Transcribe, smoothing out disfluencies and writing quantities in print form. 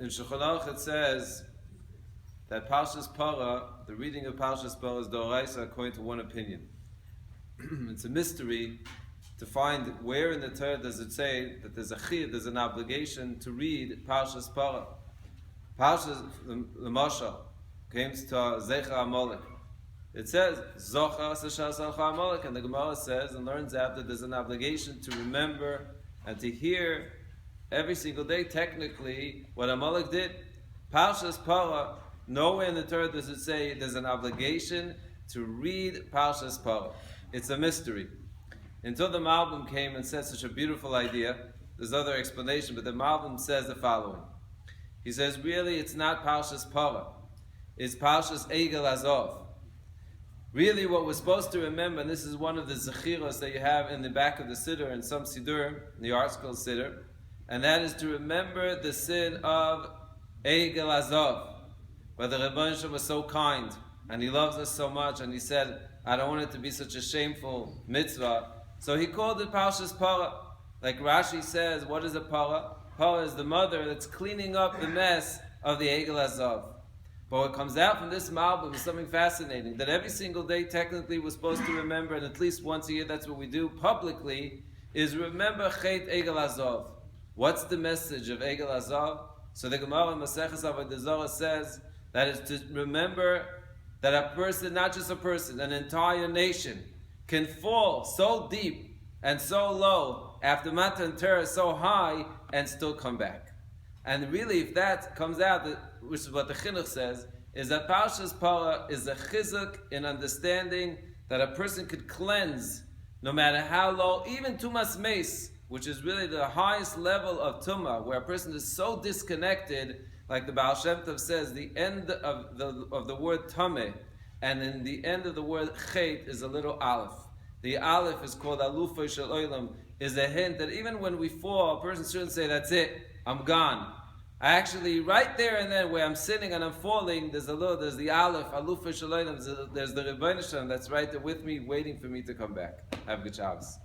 in Shulchan Aruch it says that Parshas Para, the reading of Parshas Para is D'oraisa according to one opinion. It's a mystery to find where in the Torah does it say that there's a chiyuv, there's an obligation to read Parshas Para. Parshas L'Mashal comes to Zecha Amalek. It says Zocha Sashas Alcha Amalek, and the Gemara says and learns out that there's an obligation to remember and to hear every single day, technically, what Amalek did. Parshas Para, nowhere in the Torah does it say there's an obligation to read Parshas Para. It's a mystery. Until the Malbim came and said such a beautiful idea, there's other explanation, but the Malbim says the following. He says, really, it's not Parshas Para. It's Parshas Egel Azov. Really, what we're supposed to remember, and this is one of the zechiros that you have in the back of the siddur, in some siddur, in the art school siddur, and that is to remember the sin of Egel Azov, where the Rebbeinu Shalom was so kind, and he loves us so much, and he said, I don't want it to be such a shameful mitzvah. So he called it Parshas Para. Like Rashi says, what is a para? Para is the mother that's cleaning up the mess of the Egel Azov. But what comes out from this Malbim is something fascinating, that every single day technically we're supposed to remember, and at least once a year that's what we do publicly, is remember Chet Egel Azov. What's the message of Egel Azov? So the Gemara in Maseches Avodah Zarah says that it's to remember that a person, not just a person, an entire nation, can fall so deep and so low after Matan Torah so high and still come back. And really, if that comes out, which is what the Chinuch says, is that Parshas Para is a chizuk in understanding that a person could cleanse no matter how low, even Tumas Meis, which is really the highest level of Tumah, where a person is so disconnected, like the Baal Shem Tov says, the end of the word Tameh, and in the end of the word Chet is a little Aleph. The Aleph is called Alufay Shel Olam, is a hint that even when we fall, a person shouldn't say, that's it, I'm gone. I actually, right there and then, where I'm sitting and I'm falling, there's the Aleph, Alufay Shel Olam, there's the Rebbeinu Shalom that's right there with me, waiting for me to come back. Have a good Shabbos.